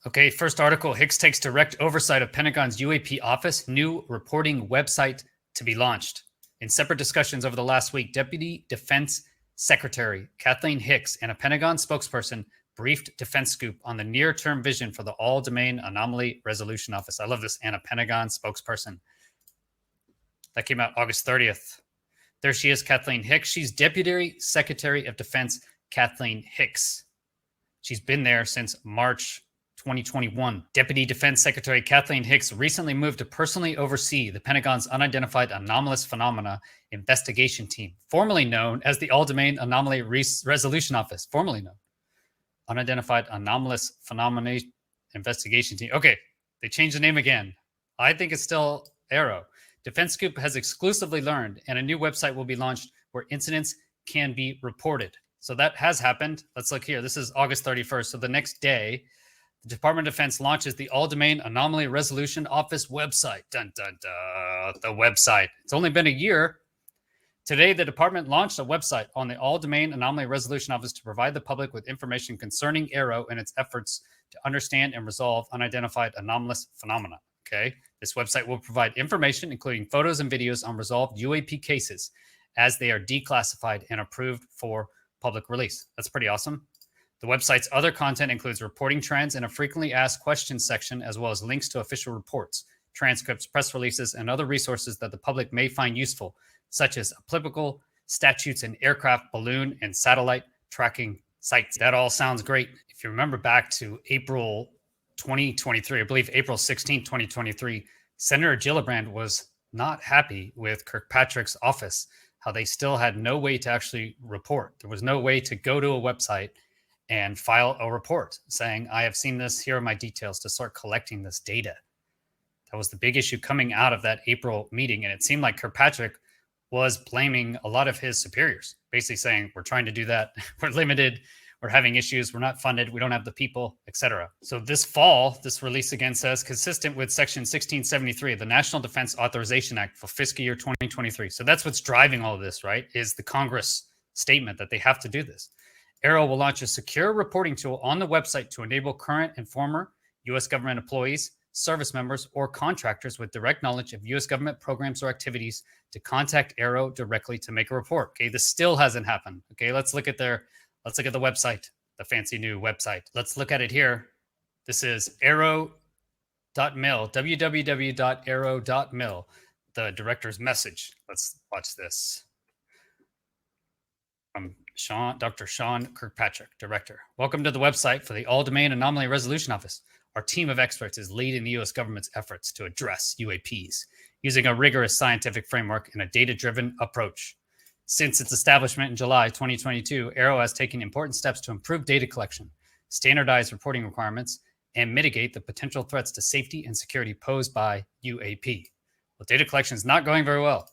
Okay, first article, Hicks takes direct oversight of Pentagon's UAP office, new reporting website to be launched. In separate discussions over the last week, Deputy Defense Secretary Kathleen Hicks and a Pentagon spokesperson briefed Defense Scoop on the near-term vision for the All-Domain Anomaly Resolution Office. I love this, and a Pentagon spokesperson. That came out August 30th. There she is, Kathleen Hicks. She's Deputy Secretary of Defense Kathleen Hicks. She's been there since March 2021. Deputy Defense Secretary Kathleen Hicks recently moved to personally oversee the Pentagon's Unidentified Anomalous Phenomena Investigation Team, formerly known as the All-Domain Anomaly Resolution Office, formerly known. Unidentified Anomalous Phenomena Investigation Team. Okay, they changed the name again. I think it's still AARO. Defense Scoop has exclusively learned, and a new website will be launched where incidents can be reported. So that has happened. Let's look here. This is August 31st. So the next day, the Department of Defense launches the All-Domain Anomaly Resolution Office website. Dun, dun, dun, the website. It's only been a year. Today, the department launched a website on the All-Domain Anomaly Resolution Office to provide the public with information concerning AARO and its efforts to understand and resolve unidentified anomalous phenomena. Okay, this website will provide information, including photos and videos on resolved UAP cases as they are declassified and approved for public release. That's pretty awesome. The website's other content includes reporting trends and a frequently asked questions section, as well as links to official reports, transcripts, press releases, and other resources that the public may find useful, such as applicable statutes and aircraft, balloon, and satellite tracking sites. That all sounds great. If you remember back to April 2023, I believe April 16, 2023, Senator Gillibrand was not happy with Kirkpatrick's office, how they still had no way to actually report. There was no way to go to a website and file a report saying, I have seen this, here are my details, to start collecting this data. That was the big issue coming out of that April meeting. And it seemed like Kirkpatrick was blaming a lot of his superiors, basically saying, we're trying to do that. We're limited. We're having issues. We're not funded. We don't have the people, etc. So this fall, this release again says, consistent with Section 1673 of the National Defense Authorization Act for fiscal year 2023. So that's what's driving all of this, right? Is the Congress statement that they have to do this. AARO will launch a secure reporting tool on the website to enable current and former U.S. government employees, service members, or contractors with direct knowledge of U.S. government programs or activities to contact AARO directly to make a report. Okay, this still hasn't happened. Okay, let's look at the website, the fancy new website. Let's look at it here. This is aaro.mil, www.aaro.mil, the director's message. Let's watch this. From Dr. Sean Kirkpatrick, director. Welcome to the website for the All-Domain Anomaly Resolution Office. Our team of experts is leading the U.S. government's efforts to address UAPs using a rigorous scientific framework and a data-driven approach. Since its establishment in July 2022, AARO has taken important steps to improve data collection, standardize reporting requirements, and mitigate the potential threats to safety and security posed by UAP. Well, data collection is not going very well.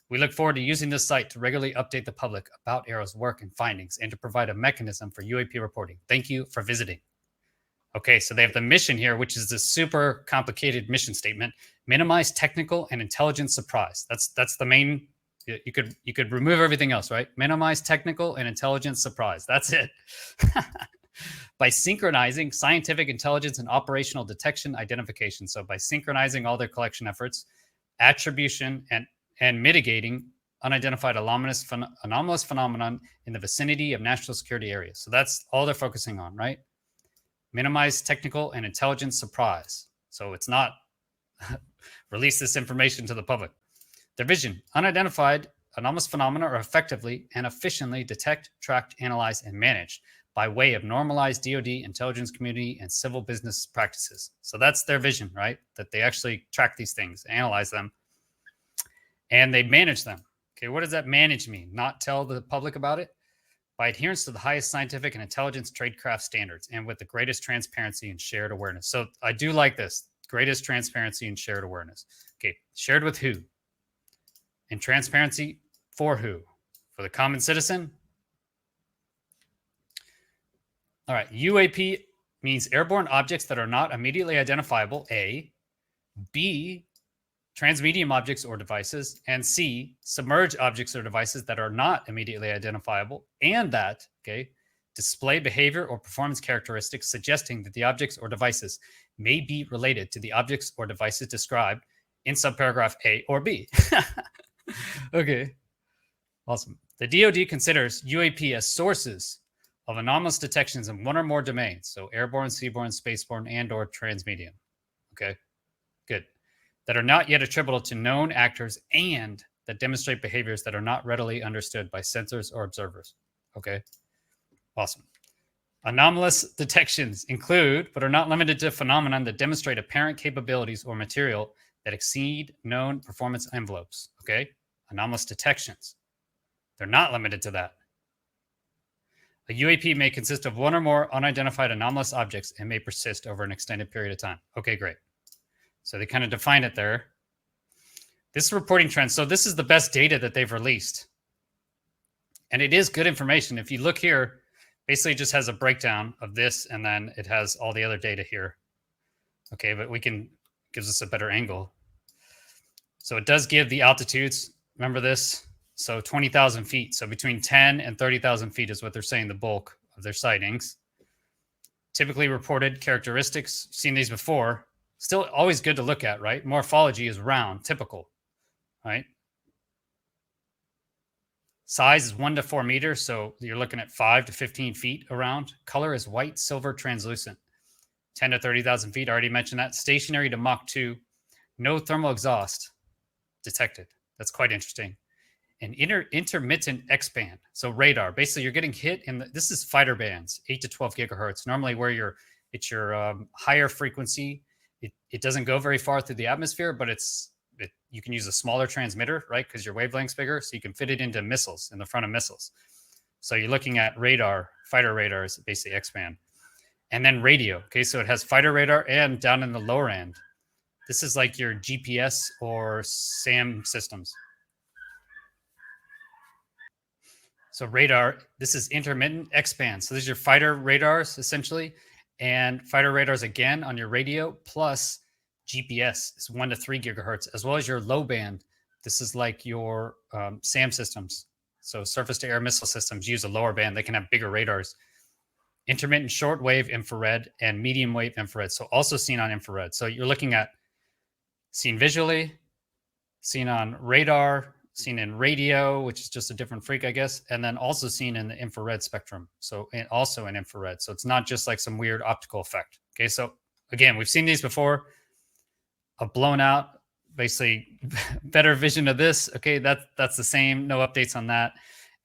We look forward to using this site to regularly update the public about AARO's work and findings and to provide a mechanism for UAP reporting. Thank you for visiting. Okay, so they have the mission here, which is this super complicated mission statement: minimize technical and intelligence surprise. That's the main. You could remove everything else, right? Minimize technical and intelligence surprise. That's it. By synchronizing scientific intelligence and operational detection identification. So by synchronizing all their collection efforts, attribution and mitigating unidentified anomalous phenomenon in the vicinity of national security areas. So that's all they're focusing on, right? Minimize technical and intelligence surprise. So it's not release this information to the public. Their vision: unidentified anomalous phenomena are effectively and efficiently detect, tracked, analyzed, and managed by way of normalized DoD, intelligence community, and civil business practices. So that's their vision, right? That they actually track these things, analyze them, and they manage them. Okay, what does that manage mean? Not tell the public about it? By adherence to the highest scientific and intelligence tradecraft standards and with the greatest transparency and shared awareness. So I do like this: greatest transparency and shared awareness. Okay, shared with who? And transparency for who? For the common citizen? All right, UAP means airborne objects that are not immediately identifiable, A. B, transmedium objects or devices, and C, submerged objects or devices that are not immediately identifiable, and that, okay, display behavior or performance characteristics suggesting that the objects or devices may be related to the objects or devices described in subparagraph A or B. Okay, awesome. The DoD considers UAP as sources of anomalous detections in one or more domains, so airborne, seaborne, spaceborne, and/or transmedium. Okay, good. That are not yet attributable to known actors and that demonstrate behaviors that are not readily understood by sensors or observers. Okay, awesome. Anomalous detections include, but are not limited to, phenomena that demonstrate apparent capabilities or material that exceed known performance envelopes. Okay, anomalous detections. They're not limited to that. A UAP may consist of one or more unidentified anomalous objects and may persist over an extended period of time. Okay, great. So they kind of define it there. This reporting trend. So this is the best data that they've released. And it is good information. If you look here, basically it just has a breakdown of this, and then it has all the other data here. Okay, but gives us a better angle. So it does give the altitudes. Remember this? So 20,000 feet. So between 10 and 30,000 feet is what they're saying the bulk of their sightings. Typically reported characteristics. Seen these before. Still always good to look at, right? Morphology is round, typical, right? Size is 1 to 4 meters. So you're looking at 5 to 15 feet around. Color is white, silver, translucent. 10 to 30,000 feet. I already mentioned that. Stationary to Mach 2. No thermal exhaust detected. That's quite interesting. An intermittent X-band, so radar. Basically, you're getting hit in this is fighter bands, 8 to 12 gigahertz. Normally, where it's your higher frequency. It doesn't go very far through the atmosphere, but you can use a smaller transmitter, right? Because your wavelength's bigger, so you can fit it into missiles, in the front of missiles. So you're looking at radar, fighter radars, basically X-band, and then radio. Okay, so it has fighter radar and down in the lower end. This is like your GPS or SAM systems. So radar, this is intermittent X-band. So these are your fighter radars, essentially, and fighter radars again on your radio, plus GPS is 1 to 3 gigahertz, as well as your low band. This is like your SAM systems. So surface-to-air missile systems use a lower band. They can have bigger radars. Intermittent short-wave infrared and medium-wave infrared. So also seen on infrared. So you're looking at seen visually, seen on radar, seen in radio, which is just a different freak, I guess, and then also seen in the infrared spectrum. So also in infrared. So it's not just like some weird optical effect. Okay, so again, we've seen these before. A blown out, basically better vision of this. Okay, that's the same. No updates on that.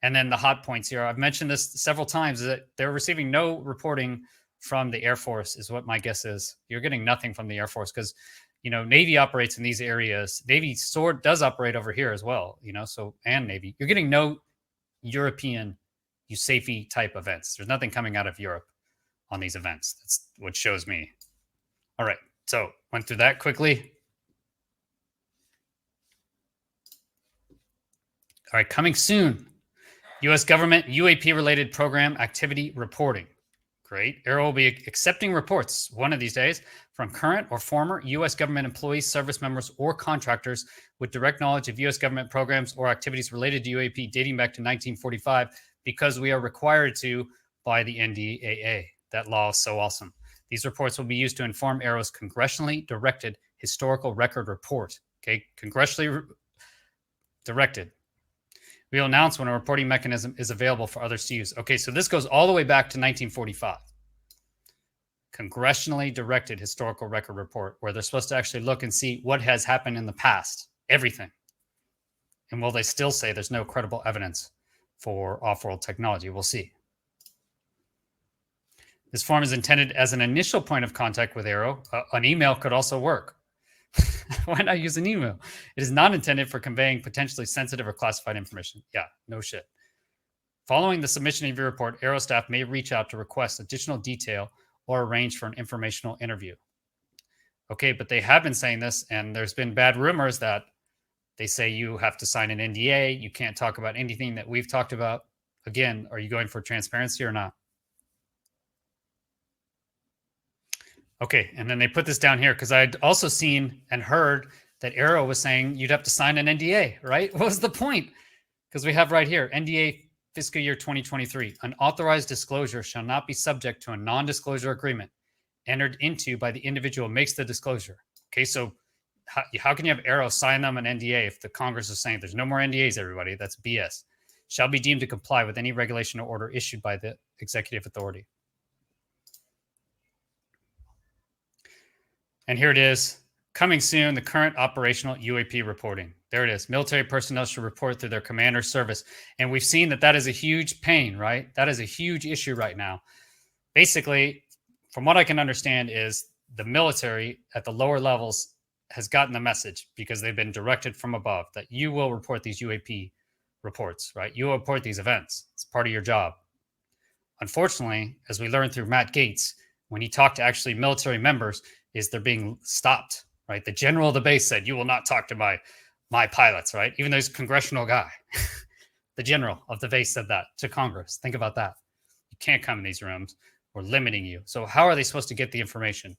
And then the hot points here. I've mentioned this several times, that they're receiving no reporting from the Air Force is what my guess is. You're getting nothing from the Air Force because, Navy operates in these areas. Navy does operate over here as well, and Navy. You're getting no European USAFE type events. There's nothing coming out of Europe on these events. That's what shows me. All right, so went through that quickly. All right, coming soon. U.S. government UAP-related program activity reporting. Great. AARO will be accepting reports one of these days from current or former U.S. government employees, service members, or contractors with direct knowledge of U.S. government programs or activities related to UAP dating back to 1945, because we are required to by the NDAA. That law is so awesome. These reports will be used to inform AARO's congressionally directed historical record report. Okay, congressionally directed. We will announce when a reporting mechanism is available for others to use. Okay, so this goes all the way back to 1945. Congressionally directed historical record report, where they're supposed to actually look and see what has happened in the past, everything. And will they still say there's no credible evidence for off-world technology? We'll see. This form is intended as an initial point of contact with AARO. An email could also work. Why not use an email? It is not intended for conveying potentially sensitive or classified information. Yeah, no shit. Following the submission of your report, AARO staff may reach out to request additional detail or arrange for an informational interview. Okay, but they have been saying this, and there's been bad rumors that they say you have to sign an NDA. You can't talk about anything that we've talked about. Again, are you going for transparency or not? Okay, and then they put this down here because I'd also seen and heard that AARO was saying you'd have to sign an NDA, right? What was the point? Because we have right here, NDA fiscal year 2023. Unauthorized disclosure shall not be subject to a non-disclosure agreement entered into by the individual who makes the disclosure. Okay, so how can you have AARO sign them an NDA if the Congress is saying there's no more NDAs, everybody? That's BS. Shall be deemed to comply with any regulation or order issued by the executive authority. And here it is. Coming soon, the current operational UAP reporting. There it is. Military personnel should report through their commander service. And we've seen that that is a huge pain, right? That is a huge issue right now. Basically, from what I can understand is the military at the lower levels has gotten the message because they've been directed from above that you will report these UAP reports, right? You will report these events. It's part of your job. Unfortunately, as we learned through Matt Gaetz, when he talked to actually military members, is they're being stopped, right? The general of the base said, you will not talk to my pilots, right? Even though he's a congressional guy. The general of the base said that to Congress. Think about that. You can't come in these rooms. We're limiting you. So how are they supposed to get the information?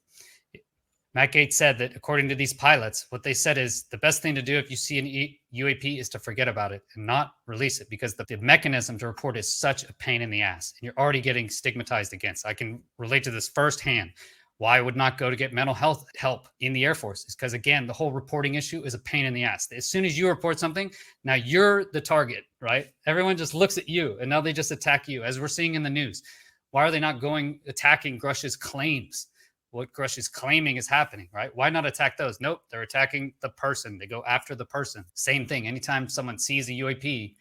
Matt Gaetz said that according to these pilots, what they said is the best thing to do if you see an UAP is to forget about it and not release it because the mechanism to report is such a pain in the ass. And you're already getting stigmatized against. I can relate to this firsthand. Why I would not go to get mental health help in the Air Force is because, again, the whole reporting issue is a pain in the ass. As soon as you report something, now you're the target, right? Everyone just looks at you and now they just attack you, as we're seeing in the news. Why are they not attacking Grush's claims? What Grush is claiming is happening, right? Why not attack those? Nope, they're attacking the person. They go after the person. Same thing. Anytime someone sees a UAP,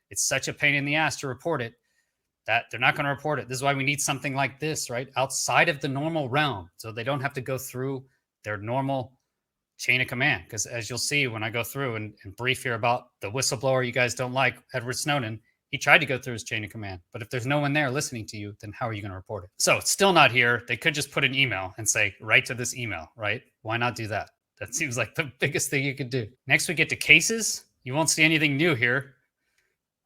it's such a pain in the ass to report it that they're not going to report it. This is why we need something like this, right? Outside of the normal realm, so they don't have to go through their normal chain of command. Because as you'll see when I go through and brief here about the whistleblower you guys don't like, Edward Snowden, he tried to go through his chain of command. But if there's no one there listening to you, then how are you going to report it? So it's still not here. They could just put an email and say, write to this email, right? Why not do that? That seems like the biggest thing you could do. Next, we get to cases. You won't see anything new here.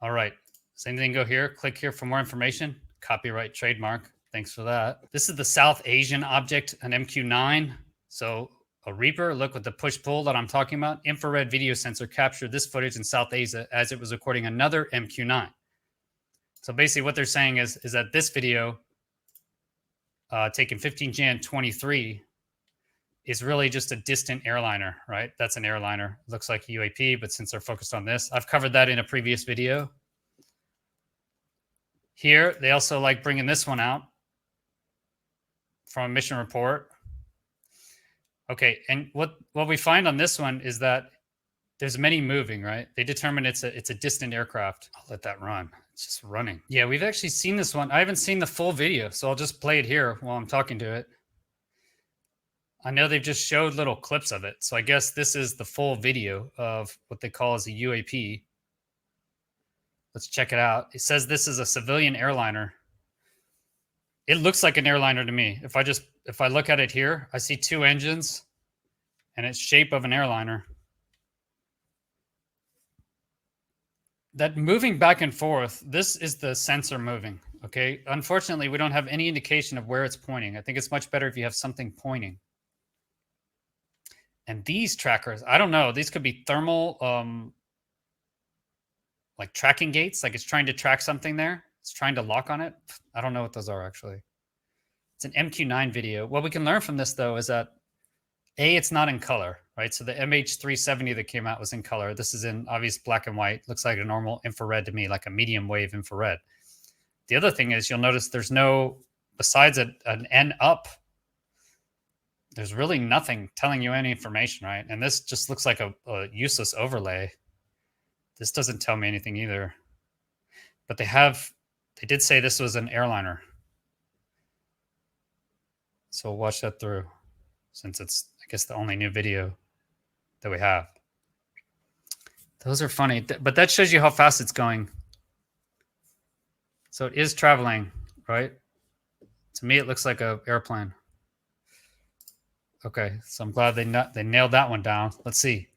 All right. Same thing, go here. Click here for more information. Copyright, trademark. Thanks for that. This is the South Asian object, an MQ-9. So a Reaper, look with the push-pull that I'm talking about. Infrared video sensor captured this footage in South Asia as it was recording another MQ-9. So basically what they're saying is that this video taken 15 Jan 23 is really just a distant airliner, right? That's an airliner. Looks like a UAP, but since they're focused on this, I've covered that in a previous video. Here, they also like bringing this one out from a mission report. Okay, and what we find on this one is that there's many moving, right? They determine it's a distant aircraft. I'll let that run. It's just running. Yeah, we've actually seen this one. I haven't seen the full video, so I'll just play it here while I'm talking to it. I know they've just showed little clips of it, so I guess this is the full video of what they call as a UAP. Let's check it out. It says this is a civilian airliner. It looks like an airliner to me. If I look at it here, I see two engines and it's shape of an airliner. That moving back and forth, this is the sensor moving, okay? Unfortunately, we don't have any indication of where it's pointing. I think it's much better if you have something pointing. And these trackers, I don't know. These could be thermal, like tracking gates, like it's trying to track something there. It's trying to lock on it. I don't know what those are actually. It's an MQ-9 video. What we can learn from this though is that A, it's not in color, right? So the MH370 that came out was in color. This is in obvious black and white. Looks like a normal infrared to me, like a medium wave infrared. The other thing is you'll notice there's no, besides an N up, there's really nothing telling you any information, right? And this just looks like a useless overlay. This doesn't tell me anything either. But they did say this was an airliner. So we'll watch that through since it's, I guess, the only new video that we have. Those are funny, but that shows you how fast it's going. So it is traveling, right? To me, it looks like an airplane. Okay, so I'm glad they nailed that one down. Let's see.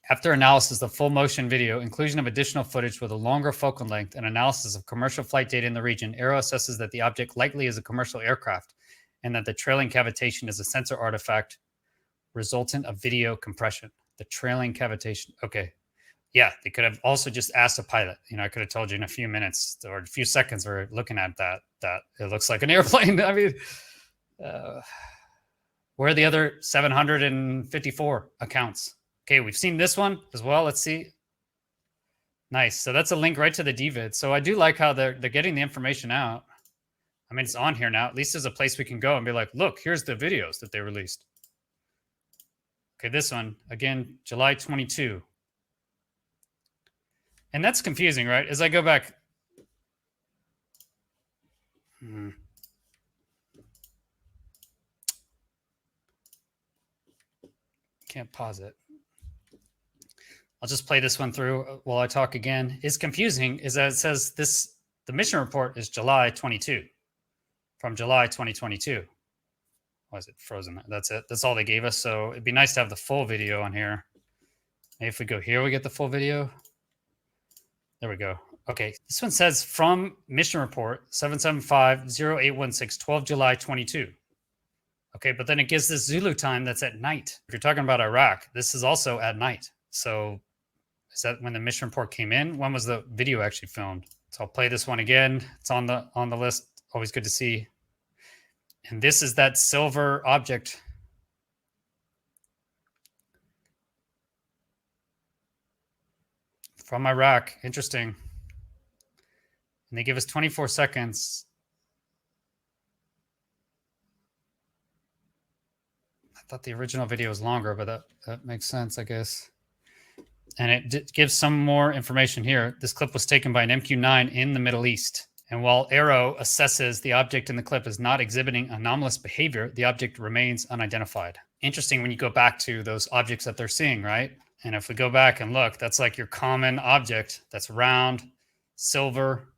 After analysis of full motion video, inclusion of additional footage with a longer focal length, and analysis of commercial flight data in the region, AARO assesses that the object likely is a commercial aircraft and that the trailing cavitation is a sensor artifact resultant of video compression. The trailing cavitation. Okay. Yeah, they could have also just asked a pilot. I could have told you in a few minutes or a few seconds we're looking at that it looks like an airplane. I mean, where are the other 754 accounts? Okay, we've seen this one as well. Let's see. Nice. So that's a link right to the DVID. So I do like how they're getting the information out. I mean, it's on here now. At least there's a place we can go and be like, look, here's the videos that they released. Okay, this one, again, July 22. And that's confusing, right? As I go back. Can't pause it. I'll just play this one through while I talk again. Is confusing is that it says the mission report is July 22 from July 2022. Why is it frozen? That's it. That's all they gave us. So it'd be nice to have the full video on here. Maybe if we go here, we get the full video. There we go. Okay. This one says from mission report 775-0816, 12 July 22. Okay. But then it gives this Zulu time that's at night. If you're talking about Iraq, this is also at night. So is that when the mission report came in? When was the video actually filmed? So I'll play this one again. It's on the list. Always good to see. And this is that silver object. From Iraq. Interesting. And they give us 24 seconds. I thought the original video was longer, but that makes sense, I guess. And it gives some more information here. This clip was taken by an MQ-9 in the Middle East. And while AARO assesses the object in the clip is not exhibiting anomalous behavior, the object remains unidentified. Interesting when you go back to those objects that they're seeing, right? And if we go back and look, that's like your common object that's round, silver.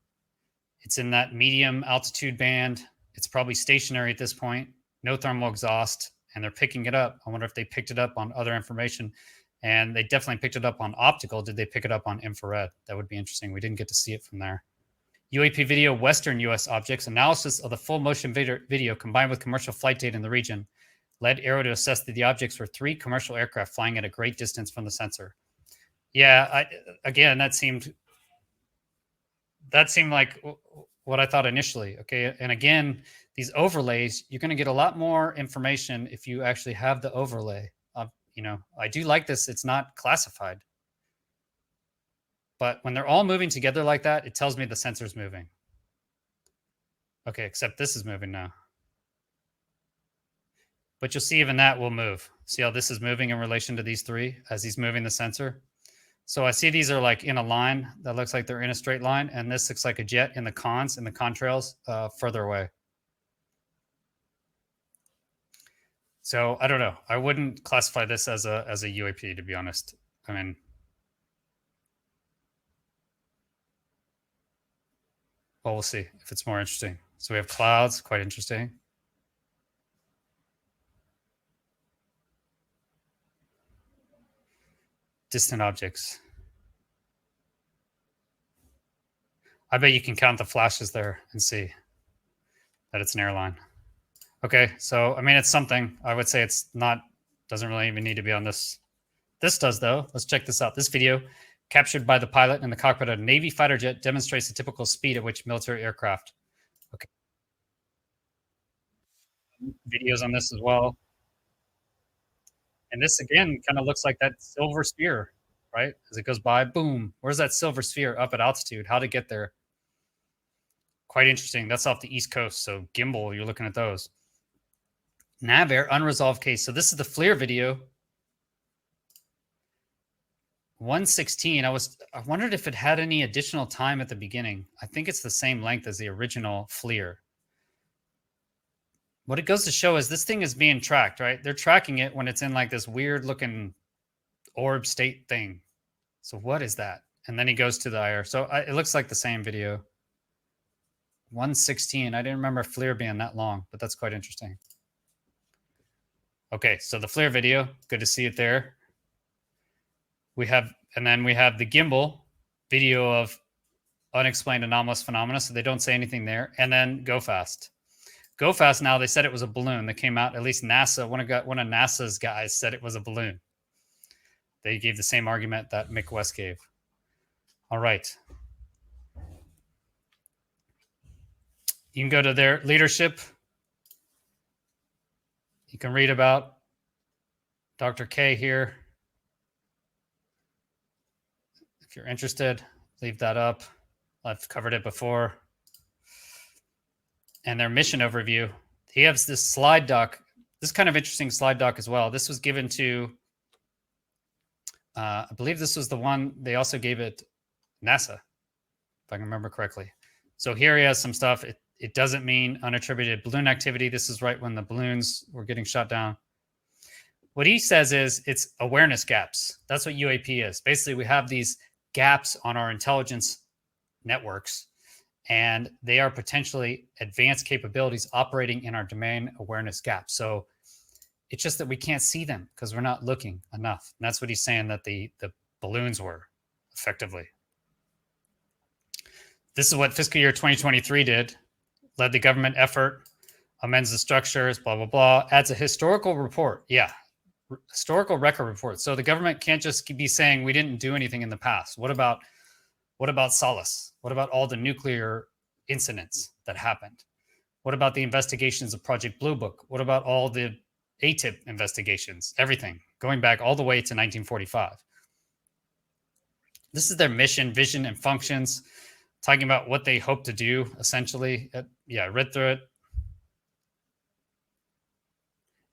It's in that medium altitude band. It's probably stationary at this point. No thermal exhaust. And they're picking it up. I wonder if they picked it up on other information. And they definitely picked it up on optical. Did they pick it up on infrared? That would be interesting. We didn't get to see it from there. UAP video, Western U.S. objects, analysis of the full motion video combined with commercial flight data in the region led AARO to assess that the objects were 3 commercial aircraft flying at a great distance from the sensor. Yeah, again, that seemed like what I thought initially. Okay, and again, these overlays, you're going to get a lot more information if you actually have the overlay. I do like this. It's not classified. But when they're all moving together like that, it tells me the sensor's moving. Okay, except this is moving now. But you'll see even that will move. See how this is moving in relation to these 3 as he's moving the sensor? So I see these are like in a line that looks like they're in a straight line. And this looks like a jet in the contrails further away. So I don't know. I wouldn't classify this as a UAP, to be honest. I mean, well, we'll see if it's more interesting. So we have clouds, quite interesting. Distant objects. I bet you can count the flashes there and see that it's an airline. Okay, so I mean, it's something. I would say it's not, doesn't really even need to be on this. This does, though. Let's check this out. This video, captured by the pilot in the cockpit of a Navy fighter jet, demonstrates the typical speed at which military aircraft. Okay. Videos on this as well. And this, again, kind of looks like that silver sphere, right? As it goes by, boom. Where's that silver sphere up at altitude? How to get there? Quite interesting. That's off the East Coast. So gimbal, you're looking at those. NavAir, unresolved case. So this is the FLIR video. 116. I wondered if it had any additional time at the beginning. I think it's the same length as the original FLIR. What it goes to show is this thing is being tracked, right? They're tracking it when it's in like this weird looking orb state thing. So what is that? And then he goes to the IR. So it looks like the same video. 116. I didn't remember FLIR being that long, but that's quite interesting. Okay, so the FLIR video, good to see it there. And then we have the gimbal video of unexplained anomalous phenomena. So they don't say anything there. And then Go Fast. Go Fast now, they said it was a balloon that came out. At least NASA, one of NASA's guys said it was a balloon. They gave the same argument that Mick West gave. All right. You can go to their leadership. You can read about Dr. K here. If you're interested, leave that up. I've covered it before. And their mission overview. He has this slide doc. This is kind of interesting slide doc as well. This was given to, I believe this was the one they also gave it NASA, if I can remember correctly. So here he has some stuff. It doesn't mean unattributed balloon activity. This is right when the balloons were getting shot down. What he says is it's awareness gaps. That's what UAP is. Basically, we have these gaps on our intelligence networks, and they are potentially advanced capabilities operating in our domain awareness gap. So it's just that we can't see them because we're not looking enough. And that's what he's saying that the balloons were effectively. This is what fiscal year 2023 did. Led the government effort, amends the structures, blah, blah, blah, adds a historical report. Yeah, historical record report. So the government can't just be saying we didn't do anything in the past. What about Solace? What about all the nuclear incidents that happened? What about the investigations of Project Blue Book? What about all the ATIP investigations? Everything going back all the way to 1945. This is their mission, vision, and functions, talking about what they hope to do, essentially. Yeah, I read through it.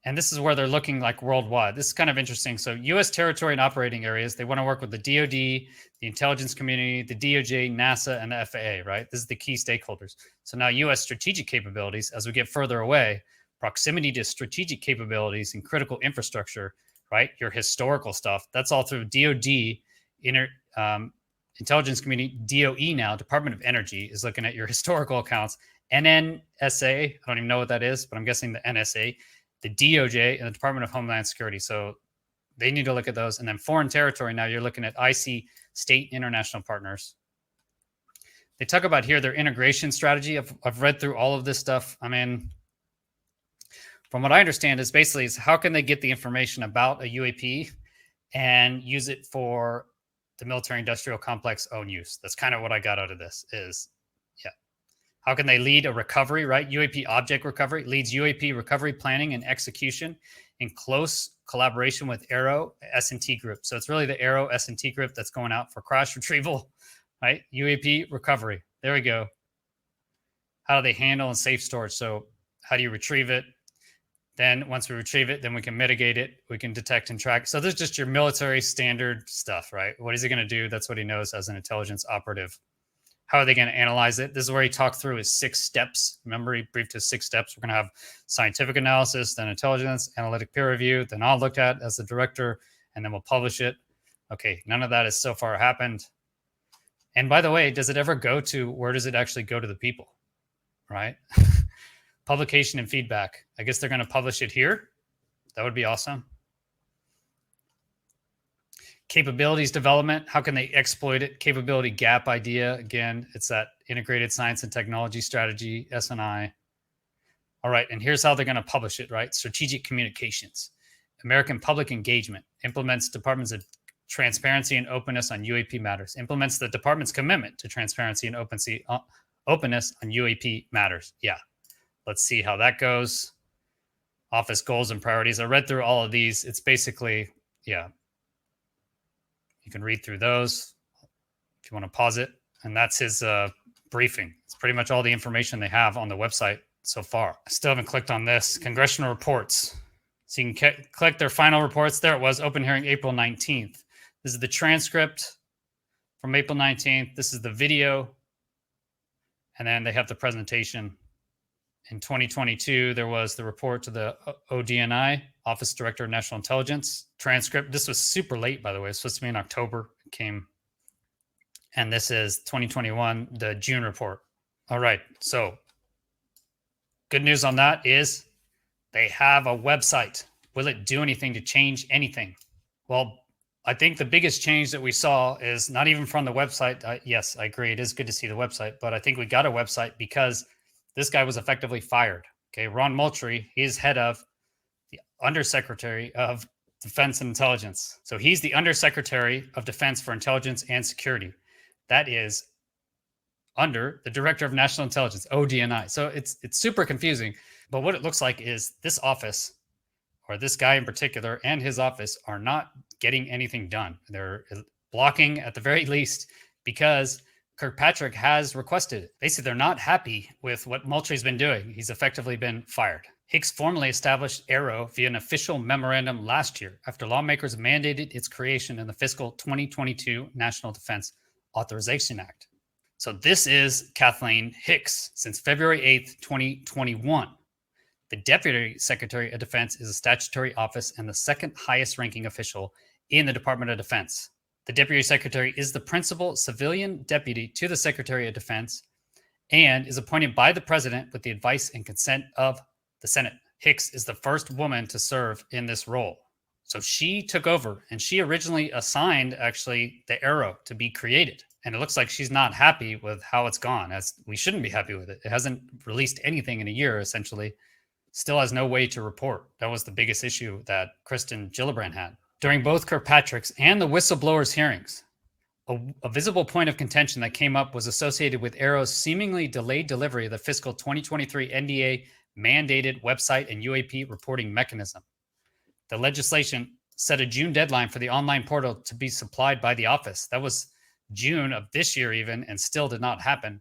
And this is where they're looking like worldwide. This is kind of interesting. So U.S. territory and operating areas, they want to work with the DoD, the intelligence community, the DOJ, NASA, and the FAA, right? This is the key stakeholders. So now U.S. strategic capabilities, as we get further away, proximity to strategic capabilities and critical infrastructure, right? Your historical stuff, that's all through DoD, intelligence community, DOE now, Department of Energy, is looking at your historical accounts. NNSA, I don't even know what that is, but I'm guessing the NSA, the DOJ, and the Department of Homeland Security. So they need to look at those. And then foreign territory, now you're looking at IC, state international partners. They talk about here their integration strategy. I've read through all of this stuff. I mean, from what I understand is basically is how can they get the information about a UAP and use it for the military industrial complex own use. That's kind of what I got out of this is, yeah. How can they lead a recovery, right? UAP object recovery leads UAP recovery planning and execution in close collaboration with AARO S&T group. So it's really the AARO S&T group that's going out for crash retrieval, right? UAP recovery. There we go. How do they handle and safe storage? So how do you retrieve it? Then once we retrieve it, then we can mitigate it. We can detect and track. So this is just your military standard stuff, right? What is he going to do? That's what he knows as an intelligence operative. How are they going to analyze it? This is where he talked through his 6 steps. Remember, he briefed his 6 steps. We're going to have scientific analysis, then intelligence, analytic peer review, then I'll look at as the director, and then we'll publish it. Okay, none of that has so far happened. And by the way, does it ever go to, where does it actually go to the people, right? Publication and feedback. I guess they're going to publish it here. That would be awesome. Capabilities development. How can they exploit it? Capability gap idea. Again, it's that integrated science and technology strategy, S&I. All right. And here's how they're going to publish it, right? Strategic communications. American public engagement. Implements departments of transparency and openness on UAP matters. Implements the department's commitment to transparency and openness on UAP matters. Yeah. Let's see how that goes. Office goals and priorities. I read through all of these. It's basically, yeah. You can read through those if you want to pause it. And that's his briefing. It's pretty much all the information they have on the website so far. I still haven't clicked on this. Congressional reports. So you can click their final reports. There it was, open hearing April 19th. This is the transcript from April 19th. This is the video. And then they have the presentation. In 2022, there was the report to the ODNI, Office Director of National Intelligence, transcript. This was super late, by the way. It's supposed to be in October. It came. And this is 2021, the June report. All right. So good news on that is they have a website. Will it do anything to change anything? Well, I think the biggest change that we saw is not even from the website. Yes, I agree. It is good to see the website, but I think we got a website because this guy was effectively fired. Okay, Ron Moultrie, he's head of the undersecretary of Defense and Intelligence. So he's the Undersecretary of Defense for Intelligence and Security. That is under the Director of National Intelligence, ODNI. So it's super confusing. But what it looks like is this office, or this guy in particular, and his office are not getting anything done. They're blocking at the very least because Kirkpatrick has requested it. Basically, they're not happy with what Moultrie's been doing. He's effectively been fired. Hicks formally established AARO via an official memorandum last year after lawmakers mandated its creation in the fiscal 2022 National Defense Authorization Act. So this is Kathleen Hicks since February 8th, 2021. The Deputy Secretary of Defense is a statutory office and the second highest ranking official in the Department of Defense. The Deputy Secretary is the principal civilian deputy to the Secretary of Defense and is appointed by the President with the advice and consent of the Senate. Hicks is the first woman to serve in this role. So she took over, and she originally assigned actually the AARO to be created. And it looks like she's not happy with how it's gone, as we shouldn't be happy with it. It hasn't released anything in a year, essentially. Still has no way to report. That was the biggest issue that Kristen Gillibrand had. During both Kirkpatrick's and the whistleblowers' hearings, a visible point of contention that came up was associated with AARO's seemingly delayed delivery of the fiscal 2023 NDA mandated website and UAP reporting mechanism. The legislation set a June deadline for the online portal to be supplied by the office. That was June of this year even, and still did not happen.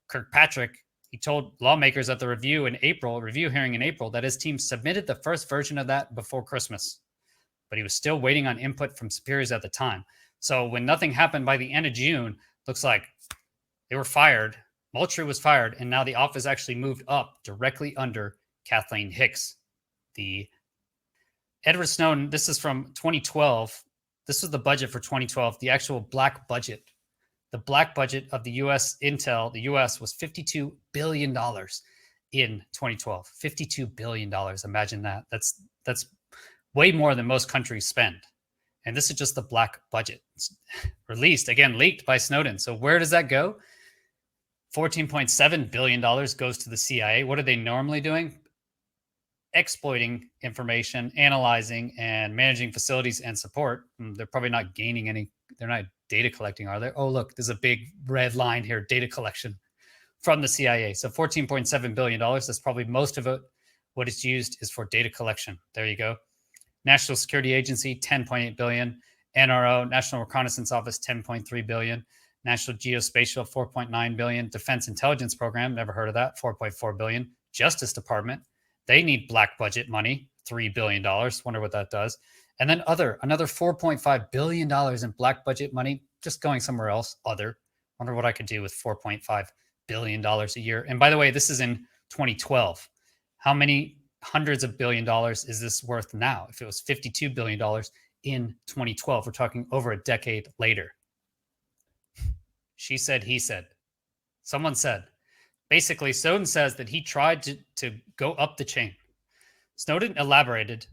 Kirkpatrick, he told lawmakers at the review hearing in April, that his team submitted the first version of that before Christmas, but he was still waiting on input from superiors at the time. So when nothing happened by the end of June, looks like they were fired. Moultrie was fired, and now the office actually moved up directly under Kathleen Hicks. The Edward Snowden, this is from 2012. This was the budget for 2012, the actual black budget. The black budget of the U.S. Intel, the U.S., was $52 billion in 2012. $52 billion. Imagine that. That's way more than most countries spend. And this is just the black budget. It's released, again, leaked by Snowden. So where does that go? $14.7 billion goes to the CIA. What are they normally doing? Exploiting information, analyzing, and managing facilities and support. They're probably not gaining any. They're not data collecting, are they? Oh, look, there's a big red line here, data collection from the CIA. So $14.7 billion. That's probably most of it. What it's used is for data collection. There you go. National Security Agency, $10.8 billion. NRO, National Reconnaissance Office, $10.3 billion. National Geospatial, $4.9 billion. Defense Intelligence Program, never heard of that, $4.4 billion. Justice Department, they need black budget money, $3 billion. Wonder what that does. And then another $4.5 billion in black budget money, just going somewhere else, other. Wonder what I could do with $4.5 billion a year. And by the way, this is in 2012. How many hundreds of billion dollars is this worth now? If it was $52 billion in 2012, we're talking over a decade later. She said, he said. Someone said. Basically, Snowden says that he tried to go up the chain. Snowden elaborated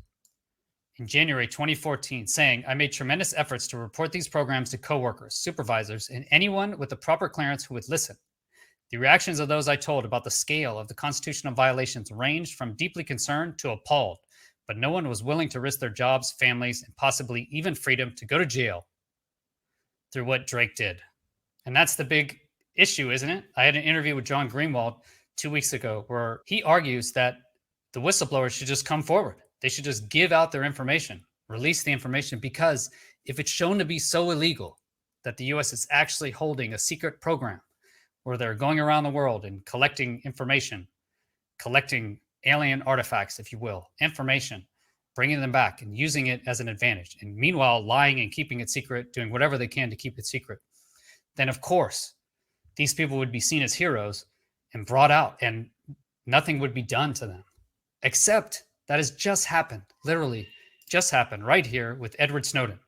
in January 2014, saying, I made tremendous efforts to report these programs to coworkers, supervisors, and anyone with the proper clearance who would listen. The reactions of those I told about the scale of the constitutional violations ranged from deeply concerned to appalled, but no one was willing to risk their jobs, families, and possibly even freedom to go to jail through what Drake did. And that's the big issue, isn't it? I had an interview with John Greenwald 2 weeks ago where he argues that the whistleblowers should just come forward. They should just give out their information, release the information, because if it's shown to be so illegal that the U.S. is actually holding a secret program where they're going around the world and collecting information, collecting alien artifacts, if you will, information, bringing them back and using it as an advantage, and meanwhile lying and keeping it secret, doing whatever they can to keep it secret, then of course these people would be seen as heroes and brought out, and nothing would be done to them. Except that has just happened, literally just happened right here with Edward Snowden.